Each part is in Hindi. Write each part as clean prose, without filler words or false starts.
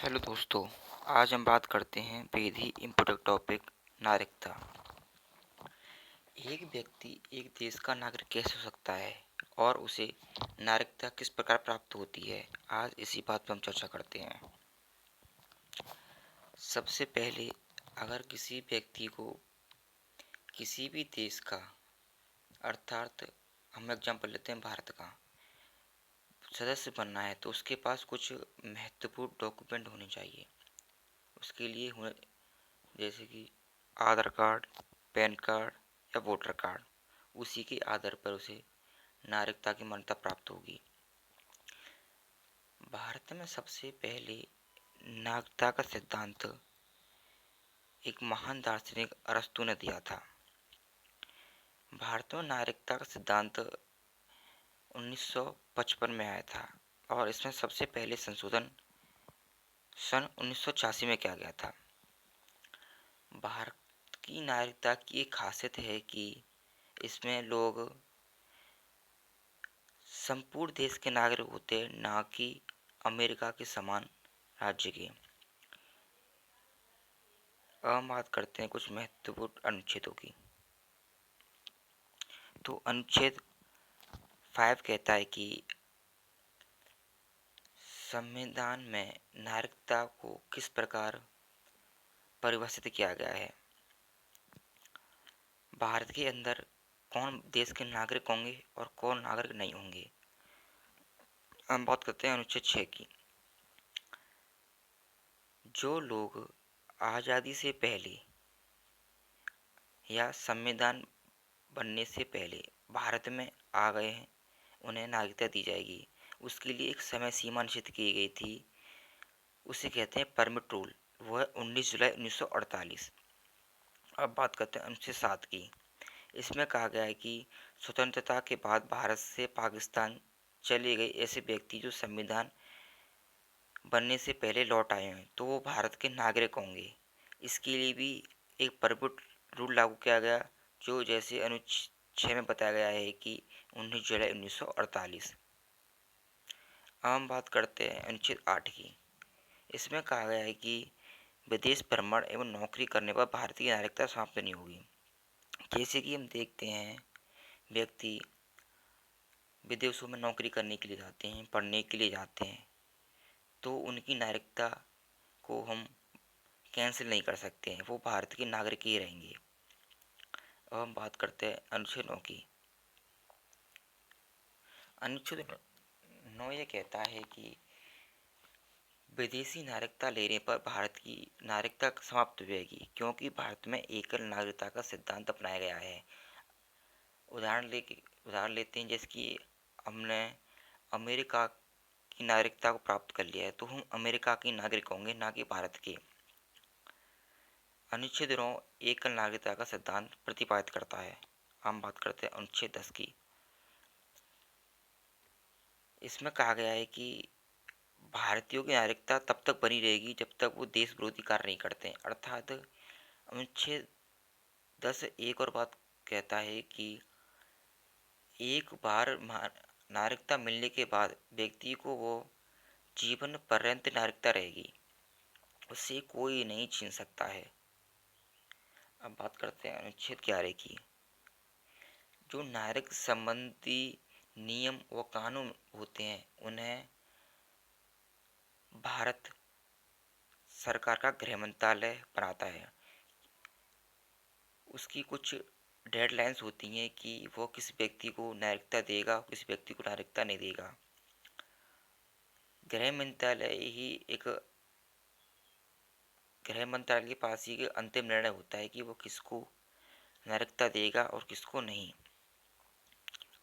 हेलो दोस्तों। आज हम बात करते हैं बेहद ही इम्पोर्टेंट टॉपिक नागरिकता। एक व्यक्ति एक देश का नागरिक कैसे हो सकता है और उसे नागरिकता किस प्रकार प्राप्त होती है, आज इसी बात पर हम चर्चा करते हैं। सबसे पहले अगर किसी व्यक्ति को किसी भी देश का, अर्थात हम एग्जाम्पल लेते हैं भारत का, सदस्य बनना है तो उसके पास कुछ महत्वपूर्ण डॉक्यूमेंट होने चाहिए। उसके लिए जैसे कि आधार कार्ड, पैन कार्ड या वोटर कार्ड। उसी के आधार पर उसे नागरिकता की मान्यता प्राप्त होगी। भारत में सबसे पहले नागरिकता का सिद्धांत एक महान दार्शनिक अरस्तू ने दिया था। भारत में नागरिकता का सिद्धांत 1955 में आया था और इसमें सबसे पहले संशोधन सन 1986 में किया गया था। भारत की नागरिकता की एक खासियत है कि इसमें लोग संपूर्ण देश के नागरिक होते हैं, ना कि अमेरिका के समान राज्य के। अब हम बात करते हैं कुछ महत्वपूर्ण अनुच्छेदों की। तो अनुच्छेद 5 कहता है कि संविधान में नागरिकता को किस प्रकार परिभाषित किया गया है। भारत के अंदर कौन देश के नागरिक होंगे और कौन नागरिक नहीं होंगे। हम बात करते हैं अनुच्छेद 6 की। जो लोग आज़ादी से पहले या संविधान बनने से पहले भारत में आ गए हैं, उन्हें नागरिकता दी जाएगी। उसके लिए एक समय सीमा निश्चित की गई थी, उसे कहते हैं परमिट रूल। वह 19 जुलाई 1948। अब बात करते हैं अनुच्छेद 7 की। इसमें कहा गया है कि स्वतंत्रता के बाद भारत से पाकिस्तान चले गए ऐसे व्यक्ति जो संविधान बनने से पहले लौट आए हैं तो वो भारत के नागरिक होंगे। इसके लिए भी एक परमिट रूल लागू किया गया, जो जैसे अनुच्छेद 6 में बताया गया है कि 19 जुलाई 1948। अब हम बात करते हैं अनुच्छेद 8 की। इसमें कहा गया है कि विदेश भ्रमण एवं नौकरी करने पर भारतीय नागरिकता समाप्त नहीं होगी। जैसे कि हम देखते हैं, व्यक्ति विदेशों में नौकरी करने के लिए जाते हैं, पढ़ने के लिए जाते हैं, तो उनकी नागरिकता को हम कैंसिल नहीं कर सकते हैं, वो भारत के नागरिक ही रहेंगे। अब हम बात करते हैं अनुच्छेद 9 की। अनुच्छेद 9 ये कहता है कि विदेशी नागरिकता लेने पर भारत की नागरिकता समाप्त हो जाएगी, क्योंकि भारत में एकल नागरिकता का सिद्धांत अपनाया गया है। उदाहरण लेते हैं, जैसे कि हमने अमेरिका की नागरिकता को प्राप्त कर लिया है तो हम अमेरिका के नागरिक होंगे, ना कि भारत के। अनुच्छेद 9 एकल नागरिकता का सिद्धांत प्रतिपादित करता है। हम बात करते हैं अनुच्छेद 10 की। इसमें कहा गया है कि भारतीयों की नागरिकता तब तक बनी रहेगी जब तक वो देश विरोधी कार्य नहीं करते हैं। अर्थात अनुच्छेद 10 एक और बात कहता है कि एक बार नागरिकता मिलने के बाद व्यक्ति को वो जीवन पर्यंत नागरिकता रहेगी, उससे कोई नहीं छीन सकता है। अब बात करते हैं अनुच्छेद 11 की। जो नागरिक संबंधी नियम व कानून होते हैं उन्हें भारत सरकार का गृह मंत्रालय बनाता है। उसकी कुछ डेडलाइंस होती हैं कि वो किस व्यक्ति को नागरिकता देगा, किस व्यक्ति को नागरिकता नहीं देगा। गृह मंत्रालय ही एक गृह मंत्रालय के पास ही एक अंतिम निर्णय होता है कि वो किसको नागरिकता देगा और किसको नहीं।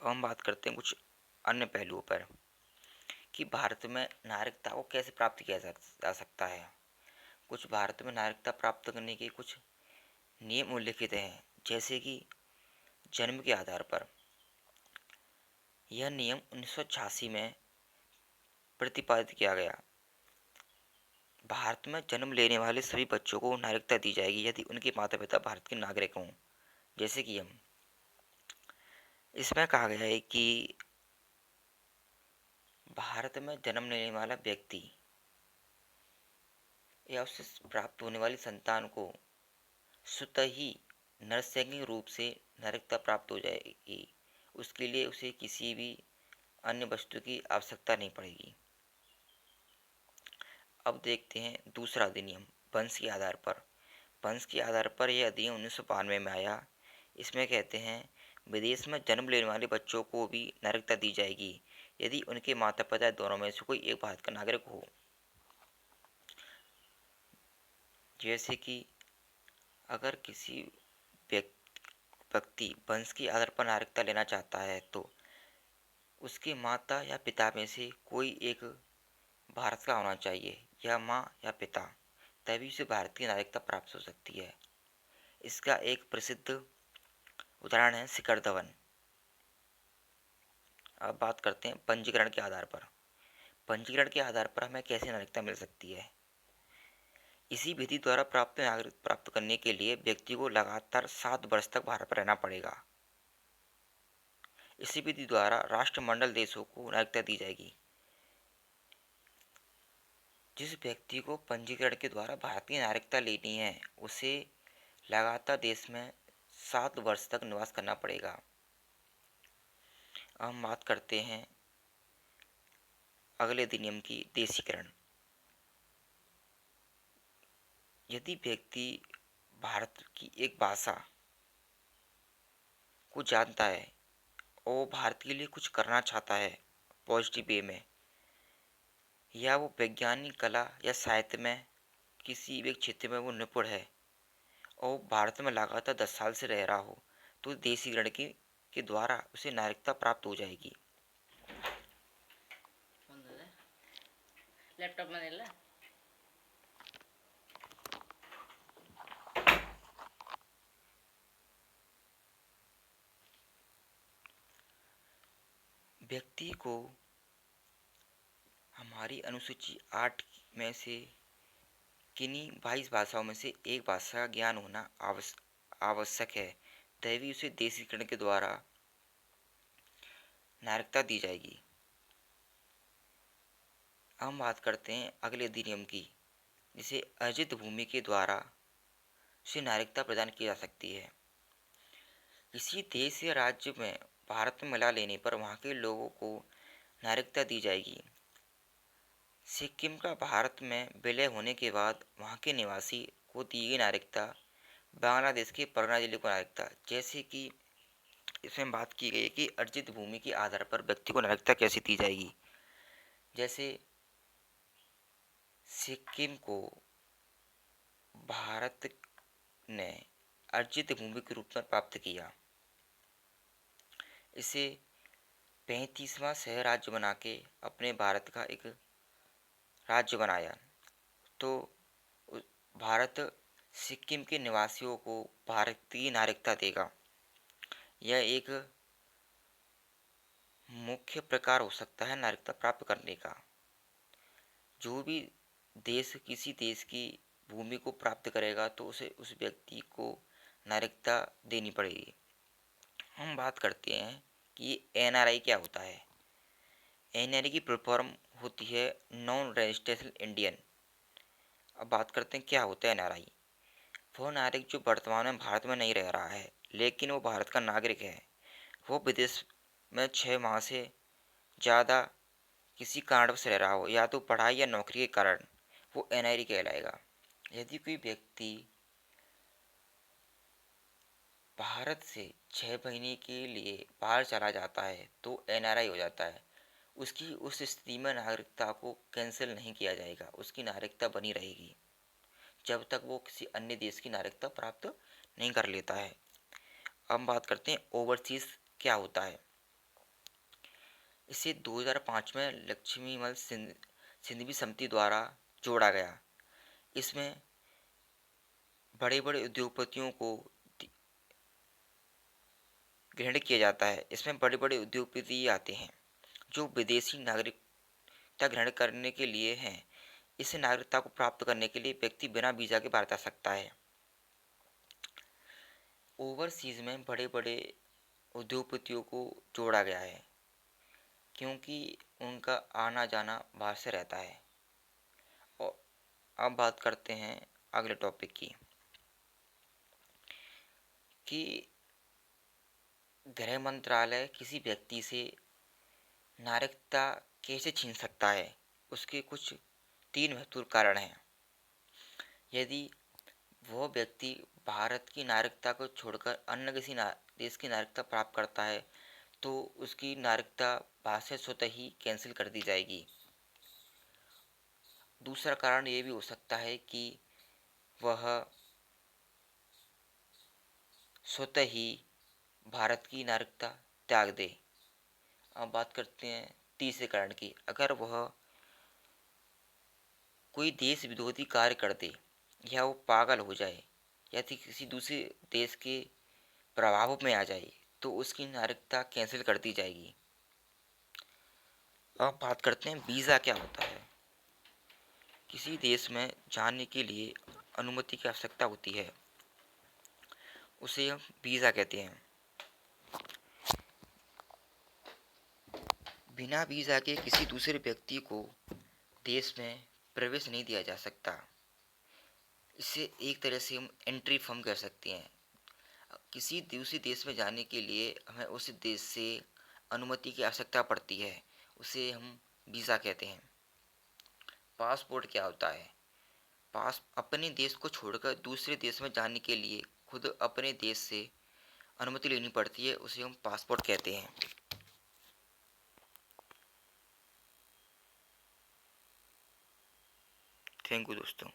अब हम बात करते हैं कुछ अन्य पहलुओं पर कि भारत में नागरिकता को कैसे प्राप्त किया जा सकता है। कुछ भारत में नागरिकता प्राप्त करने के कुछ नियम उल्लिखित हैं, जैसे कि जन्म के आधार पर। यह नियम 1986 में प्रतिपादित किया गया। भारत में जन्म लेने वाले सभी बच्चों को नागरिकता दी जाएगी यदि उनके माता पिता भारत के नागरिक हों। जैसे कि हम इसमें कहा गया है कि भारत में जन्म लेने वाला व्यक्ति या उससे प्राप्त होने वाली संतान को स्वतः ही नैसर्गिक रूप से नागरिकता प्राप्त हो जाएगी। उसके लिए उसे किसी भी अन्य वस्तु की आवश्यकता नहीं पड़ेगी। अब देखते हैं दूसरा अधिनियम, वंश के आधार पर। वंश के आधार पर यह अधिनियम 1992 में आया। इसमें कहते हैं, विदेश में जन्म लेने वाले बच्चों को भी नागरिकता दी जाएगी यदि उनके माता पिता दोनों में से कोई एक भारत का नागरिक हो। जैसे कि अगर किसी व्यक्ति वंश के आधार पर नागरिकता लेना चाहता है तो उसके माता या पिता में से कोई एक भारत का होना चाहिए, या माँ या पिता, तभी उसे भारत की नागरिकता प्राप्त हो सकती है। इसका एक प्रसिद्ध उदाहरण है शिखर धवन। अब बात करते हैं पंजीकरण के आधार पर। पंजीकरण के आधार पर हमें कैसे नागरिकता मिल सकती है। इसी विधि द्वारा प्राप्त नागरिक प्राप्त करने के लिए व्यक्ति को लगातार 7 वर्ष तक भारत में रहना पड़ेगा। इसी विधि द्वारा राष्ट्रमंडल देशों को नागरिकता दी जाएगी। जिस व्यक्ति को पंजीकरण के द्वारा भारत की नागरिकता लेनी है उसे लगातार देश में 7 वर्ष तक निवास करना पड़ेगा। अब हम बात करते हैं अगले अधिनियम की, देशीकरण। यदि व्यक्ति भारत की एक भाषा को जानता है और भारत के लिए कुछ करना चाहता है पॉजिटिव वे में, या वो वैज्ञानिक, कला या साहित्य में किसी भी क्षेत्र में वो निपुण है और भारत में लगातार 10 साल से रह रहा हो, तो देशीकरण के द्वारा उसे नागरिकता प्राप्त हो जाएगी। लैपटॉप में ले ला। व्यक्ति को हमारी अनुसूची 8 में से किन्हीं 22 भाषाओं में से एक भाषा का ज्ञान होना आवश्यक है, तभी उसे देशीकरण के द्वारा नागरिकता दी जाएगी। हम बात करते हैं अगले अधिनियम की, जिसे अर्जित भूमि के द्वारा उसे नागरिकता प्रदान की जा सकती है। किसी देश या राज्य में भारत में मिला लेने पर वहाँ के लोगों को नागरिकता दी जाएगी। सिक्किम का भारत में विलय होने के बाद वहाँ के निवासी को दी गई नागरिकता, बांग्लादेश के परगना जिले को नागरिकता। जैसे कि इसमें बात की गई है कि अर्जित भूमि के आधार पर व्यक्ति को नागरिकता कैसे दी जाएगी। जैसे सिक्किम को भारत ने अर्जित भूमि के रूप में प्राप्त किया, इसे 35वां शहर राज्य बना के अपने भारत का एक राज्य बनाया। तो भारत सिक्किम के निवासियों को भारत की नागरिकता देगा। यह एक मुख्य प्रकार हो सकता है नागरिकता प्राप्त करने का। जो भी देश किसी देश की भूमि को प्राप्त करेगा तो उसे उस व्यक्ति को नागरिकता देनी पड़ेगी। हम बात करते हैं कि एनआरआई क्या होता है। एनआरआई की फुल फॉर्म होती है नॉन रजिस्ट्रेशन इंडियन। अब बात करते हैं क्या होता है एनआरआई। वो नागरिक जो वर्तमान में भारत में नहीं रह रहा है लेकिन वो भारत का नागरिक है, वो विदेश में 6 माह से ज़्यादा किसी कारण से रह रहा हो, या तो पढ़ाई या नौकरी के कारण, वो एनआरआई कहलाएगा। यदि कोई व्यक्ति भारत से 6 महीने के लिए बाहर चला जाता है तो एनआरआई हो जाता है। उसकी उस स्थिति में नागरिकता को कैंसिल नहीं किया जाएगा, उसकी नागरिकता बनी रहेगी जब तक वो किसी अन्य देश की नागरिकता प्राप्त नहीं कर लेता है। अब हम बात करते हैं ओवरसीज क्या होता है। इसे 2005 में लक्ष्मीमल सिंघवी समिति द्वारा जोड़ा गया। इसमें बड़े बड़े उद्योगपतियों को ग्रहण किया जाता है। इसमें बड़े बड़े उद्योगपति आते हैं जो विदेशी नागरिकता ग्रहण करने के लिए हैं। इस नागरिकता को प्राप्त करने के लिए व्यक्ति बिना वीजा के भारत आ सकता है। ओवरसीज में बड़े बड़े उद्योगपतियों को जोड़ा गया है क्योंकि उनका आना जाना बाहर से रहता है। और अब बात करते हैं अगले टॉपिक की कि गृह मंत्रालय किसी व्यक्ति से नागरिकता कैसे छीन सकता है। उसके कुछ तीन महत्वपूर्ण कारण हैं। यदि वह व्यक्ति भारत की नागरिकता को छोड़कर अन्य किसी देश की नागरिकता प्राप्त करता है तो उसकी नागरिकता भारत से स्वतः ही कैंसिल कर दी जाएगी। दूसरा कारण ये भी हो सकता है कि वह स्वतः ही भारत की नागरिकता त्याग दे। अब बात करते हैं तीसरे कारण की। अगर वह कोई देश विरोधी कार्य कर दे या वो पागल हो जाए या फिर किसी दूसरे देश के प्रभाव में आ जाए तो उसकी नागरिकता कैंसिल कर दी जाएगी। अब बात करते हैं वीज़ा क्या होता है। किसी देश में जाने के लिए अनुमति की आवश्यकता होती है, उसे हम वीज़ा कहते हैं। बिना वीज़ा के किसी दूसरे व्यक्ति को देश में प्रवेश नहीं दिया जा सकता। इसे एक तरह से हम एंट्री फॉर्म कह सकते हैं। किसी दूसरे देश में जाने के लिए हमें उस देश से अनुमति की आवश्यकता पड़ती है, उसे हम वीज़ा कहते हैं। पासपोर्ट क्या होता है। पास अपने देश को छोड़कर दूसरे देश में जाने के लिए खुद अपने देश से अनुमति लेनी पड़ती है, उसे हम पासपोर्ट कहते हैं। थैंक यू दोस्तों।